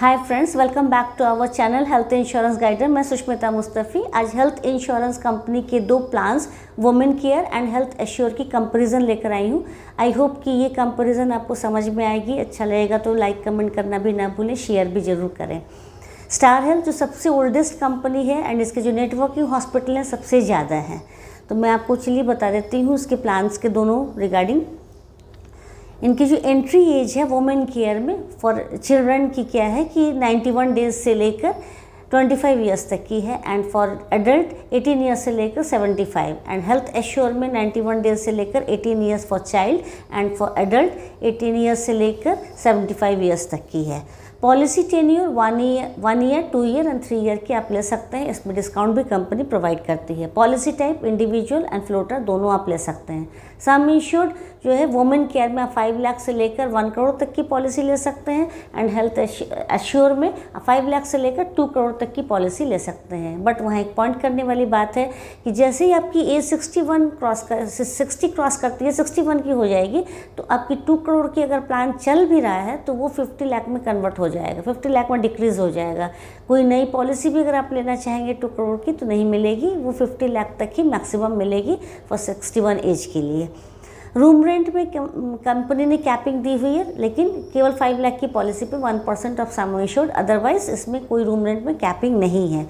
Hi friends, welcome back to our channel health insurance guider. मैं सुष्मिता मुस्तफ़ी आज health insurance company के दो plans women care and health assure की comparison लेकर आई हूँ। आई होप कि ये कंपैरिजन आपको समझ में आएगी। अच्छा लगेगा तो लाइक कमेंट करना भी ना भूलें, शेयर भी ज़रूर करें। स्टार हेल्थ जो सबसे ओल्डेस्ट कंपनी है एंड इसके जो नेटवर्किंग हॉस्पिटल हैं सबसे ज़्यादा हैं, तो मैं आपको चलिए बता देती हूँ इसके प्लान्स के दोनों रिगार्डिंग। इनकी जो एंट्री एज है वुमेन केयर में फॉर चिल्ड्रन की क्या है कि 91 डेज से लेकर 25 ईयर्स तक की है एंड फॉर एडल्ट 18 ईयर्स से लेकर 75 एंड हेल्थ एश्योर में 91 डेज से लेकर 18 years for child and for adult 18 years से लेकर 75 ईयर्स तक की है। Policy tenure 1 year 2 year and 3 year की आप ले सकते हैं। इसमें डिस्काउंट भी कंपनी प्रोवाइड करती है। Policy type individual and floater दोनों आप ले सकते हैं। सम इंश्योर्ड जो है वुमेन केयर में आप 5 लाख से लेकर 1 करोड़ तक की पॉलिसी ले सकते हैं एंड हेल्थ एश्योर में 5 लाख से लेकर 2 करोड़ तक की पॉलिसी ले सकते हैं। बट वहाँ एक पॉइंट करने वाली बात है कि जैसे ही आपकी एज 60 क्रॉस करती है, 61 की हो जाएगी, तो आपकी 2 करोड़ की अगर प्लान चल भी रहा है तो वो 50 लाख में कन्वर्ट हो जाएगा, 50 लाख में डिक्रीज़ हो जाएगा। कोई नई पॉलिसी भी अगर आप लेना चाहेंगे 2 करोड़ की तो नहीं मिलेगी, वो 50 लाख तक ही मैक्सिमम मिलेगी फॉर 61 एज के लिए। रूम रेंट में कंपनी ने कैपिंग दी हुई है, लेकिन केवल 5 लाख की पॉलिसी पे 1% ऑफ सम इंश्योर्ड, अदरवाइज इसमें कोई रूम रेंट में कैपिंग नहीं है।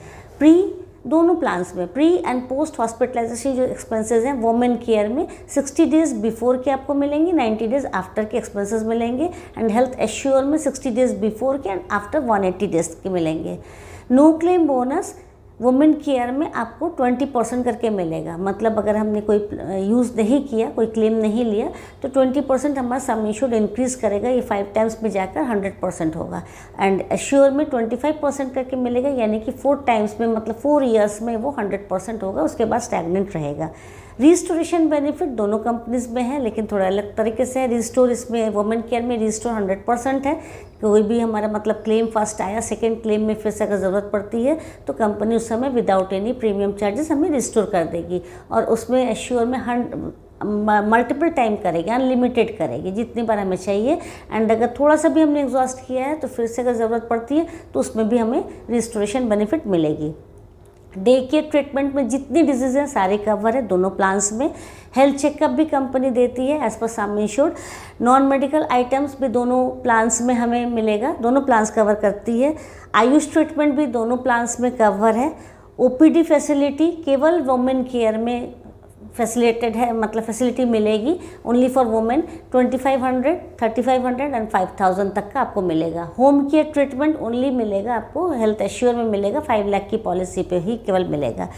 दोनों प्लान्स में प्री एंड पोस्ट हॉस्पिटलाइजेशन जो एक्सपेंसेस हैं वुमेन केयर में 60 डेज बिफोर के आपको मिलेंगे, 90 डेज आफ्टर के एक्सपेंसेस मिलेंगे एंड हेल्थ एश्योर में 60 डेज बिफोर के एंड आफ्टर 180 डेज के मिलेंगे। No claim bonus women care में आपको 20% करके मिलेगा। मतलब अगर हमने कोई यूज़ नहीं किया, कोई क्लेम नहीं लिया, तो 20% हमारा सम इंश्योर्ड इंक्रीज़ करेगा। ये 5 टाइम्स में जाकर 100% होगा एंड एश्योर में 25% करके मिलेगा, यानी कि 4 टाइम्स में, मतलब 4 ईयर्स में वो 100% होगा, उसके बाद स्टैग्नेंट रहेगा। रिस्टोरेशन बेनिफिट दोनों कंपनीज में है, लेकिन थोड़ा अलग तरीके से है। रिस्टोर इसमें वुमेन केयर में रिस्टोर 100% है। कोई भी हमारा मतलब क्लेम फर्स्ट आया, सेकंड क्लेम में फिर से अगर ज़रूरत पड़ती है तो कंपनी उस समय विदाउट एनी प्रीमियम चार्जेस हमें रिस्टोर कर देगी। और उसमें एश्योर में मल्टीपल टाइम करेगी, अनलिमिटेड करेगी, जितनी बार हमें चाहिए। एंड अगर थोड़ा सा भी हमने एग्जॉस्ट किया है तो फिर से अगर ज़रूरत पड़ती है तो उसमें भी हमें रिस्टोरेशन बेनिफिट मिलेगी। डे केयर ट्रीटमेंट में जितनी डिजीज़ हैं सारे कवर है दोनों प्लान्स में। हेल्थ चेकअप भी कंपनी देती है as per sum insured. Non medical items भी दोनों प्लान्स में हमें मिलेगा, दोनों प्लान्स कवर करती है। आयुष ट्रीटमेंट भी दोनों प्लान्स में कवर है। ओपीडी फैसिलिटी केवल वुमेन केयर में फैसिलिटेड है, मतलब फैसिलिटी मिलेगी ओनली फॉर वुमेन। 2500, 3500 एंड 5000 तक का आपको मिलेगा। होम केयर ट्रीटमेंट ओनली मिलेगा आपको हेल्थ एश्योर में मिलेगा, 5 लाख की पॉलिसी पे ही केवल मिलेगा।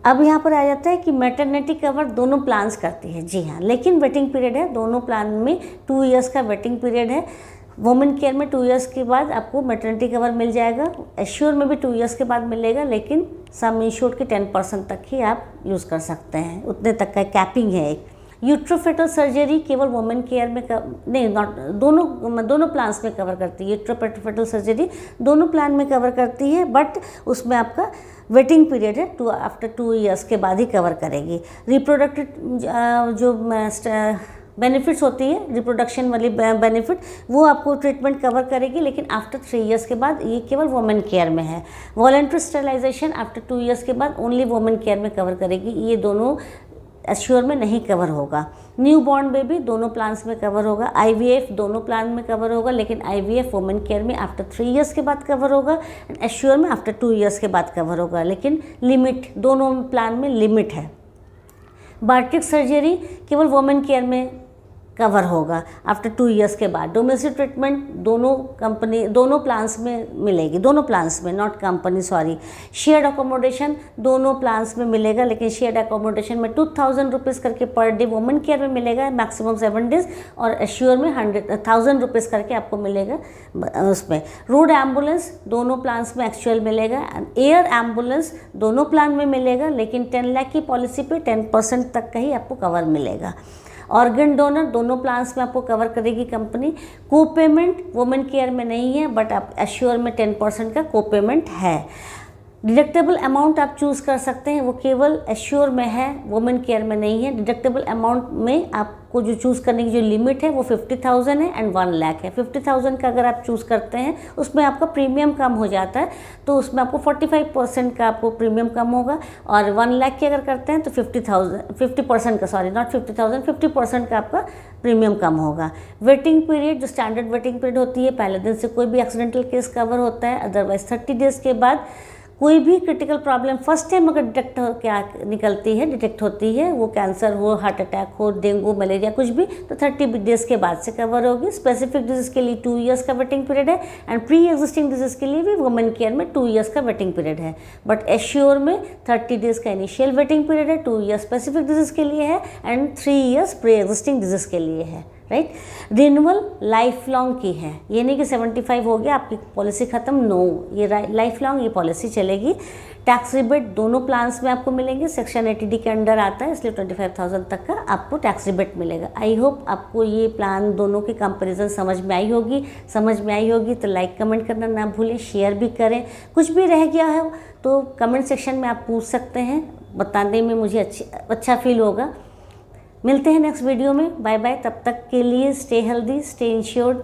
अब यहाँ पर आ जाता है कि मैटरनिटी कवर दोनों प्लान्स करती है, जी हाँ, लेकिन वेटिंग पीरियड है। दोनों प्लान में 2 ईयर्स का वेटिंग पीरियड है। वुमेन केयर में 2 ईयर्स के बाद आपको मैटरनिटी कवर मिल जाएगा, एश्योर में भी 2 ईयर्स के बाद मिलेगा, लेकिन सम इंश्योर्ड के 10% तक ही आप यूज़ कर सकते हैं, उतने तक का कैपिंग है एक। यूट्रोफेटल सर्जरी केवल वुमेन केयर में दोनों प्लान्स में कवर करती है। यूट्रोफेटल सर्जरी दोनों प्लान में कवर करती है, बट उसमें आपका वेटिंग पीरियड है, आफ्टर 2 ईयर्स के बाद ही कवर करेगी। रिप्रोडक्टिव जो बेनिफिट्स होती है, रिप्रोडक्शन वाली बेनिफिट, वो आपको ट्रीटमेंट कवर करेगी, लेकिन आफ्टर 3 ईयर्स के बाद ये केवल वुमेन केयर में है। वॉलंटरी स्टरलाइजेशन आफ्टर 2 ईयर्स के बाद ओनली वुमेन केयर में कवर करेगी, ये दोनों एश्योर में नहीं कवर होगा। न्यू बॉर्न बेबी दोनों प्लान्स में कवर होगा। IVF दोनों प्लान में कवर होगा, लेकिन IVF वुमेन केयर में आफ्टर 3 ईयर्स के बाद कवर होगा एंड एश्योर में आफ्टर 2 ईयर्स के बाद कवर होगा, लेकिन लिमिट दोनों प्लान में लिमिट है। बार्टिक सर्जरी केवल वुमेन केयर में कवर होगा आफ्टर 2 ईयर्स के बाद। डोमेस्टिक ट्रीटमेंट दोनों प्लान्स में मिलेगी, दोनों प्लान्स में, not company, sorry. Shared accommodation दोनों प्लान्स में मिलेगा, लेकिन शेयर्ड अकोमोडेशन में 2000 रुपीज़ करके पर डे वुमेन केयर में मिलेगा, मैक्सिमम 7 डेज, और एश्योर में 1000 रुपीज़ करके आपको मिलेगा उसमें। रोड एम्बुलेंस दोनों प्लान्स में एक्चुअल मिलेगा। एयर एम्बुलेंस दोनों प्लान में मिलेगा, लेकिन 10 लाख की पॉलिसी पे 10% तक का ही आपको कवर मिलेगा। ऑर्गन डोनर दोनों प्लान्स में आपको कवर करेगी कंपनी। को पेमेंट वुमेन केयर में नहीं है, बट आप एश्योर में 10% का को पेमेंट है। डिडक्टेबल अमाउंट आप चूज़ कर सकते हैं, वो केवल एश्योर में है, वुमेन केयर में नहीं है। डिडक्टेबल अमाउंट में आपको जो चूज़ करने की जो लिमिट है वो 50,000 है एंड 1 लाख है। 50,000 का अगर आप चूज़ करते हैं उसमें आपका प्रीमियम कम हो जाता है, तो उसमें आपको 45% का आपको प्रीमियम कम होगा। और 1 लाख की अगर करते हैं तो 50% का, सॉरी नॉट 50,000, 50% का आपका प्रीमियम कम होगा। वेटिंग पीरियड, जो स्टैंडर्ड वेटिंग पीरियड होती है, पहले दिन से कोई भी एक्सीडेंटल केस कवर होता है, अदरवाइज 30 डेज़ के बाद कोई भी क्रिटिकल प्रॉब्लम फर्स्ट टाइम अगर डिटेक्ट होती है, वो कैंसर हो, हार्ट अटैक हो, डेंगू, मलेरिया कुछ भी, तो 30 डेज़ के बाद से कवर होगी। स्पेसिफिक डिजीज़ के लिए 2 ईयर्स का वेटिंग पीरियड है एंड प्री एग्जिस्टिंग डिजीज़ के लिए भी वुमेन केयर में 2 ईयर्स का वेटिंग पीरियड है। बट एश्योर में 30 डेज़ का इनिशियल वेटिंग पीरियड है, 2 ईयर्स स्पेसिफिक डिजीज़ के लिए है and 3 years pre existing disease के लिए है, राइट। रिन्यूअल लाइफ लॉन्ग की है, ये नहीं कि 75 हो गया आपकी पॉलिसी ख़त्म, नो, ये लाइफ लॉन्ग ये पॉलिसी चलेगी। टैक्स रिबेट दोनों प्लान्स में आपको मिलेंगे, सेक्शन 80D के अंडर आता है, इसलिए 25,000 तक का आपको टैक्स रिबेट मिलेगा। आई होप आपको ये प्लान दोनों की कंपैरिजन समझ में आई होगी। तो लाइक कमेंट करना ना भूलें, शेयर भी करें। कुछ भी रह गया है तो कमेंट सेक्शन में आप पूछ सकते हैं, बताने में मुझे अच्छा फील होगा। मिलते हैं नेक्स्ट वीडियो में, बाय बाय। तब तक के लिए स्टे हेल्दी, स्टे इंश्योर्ड।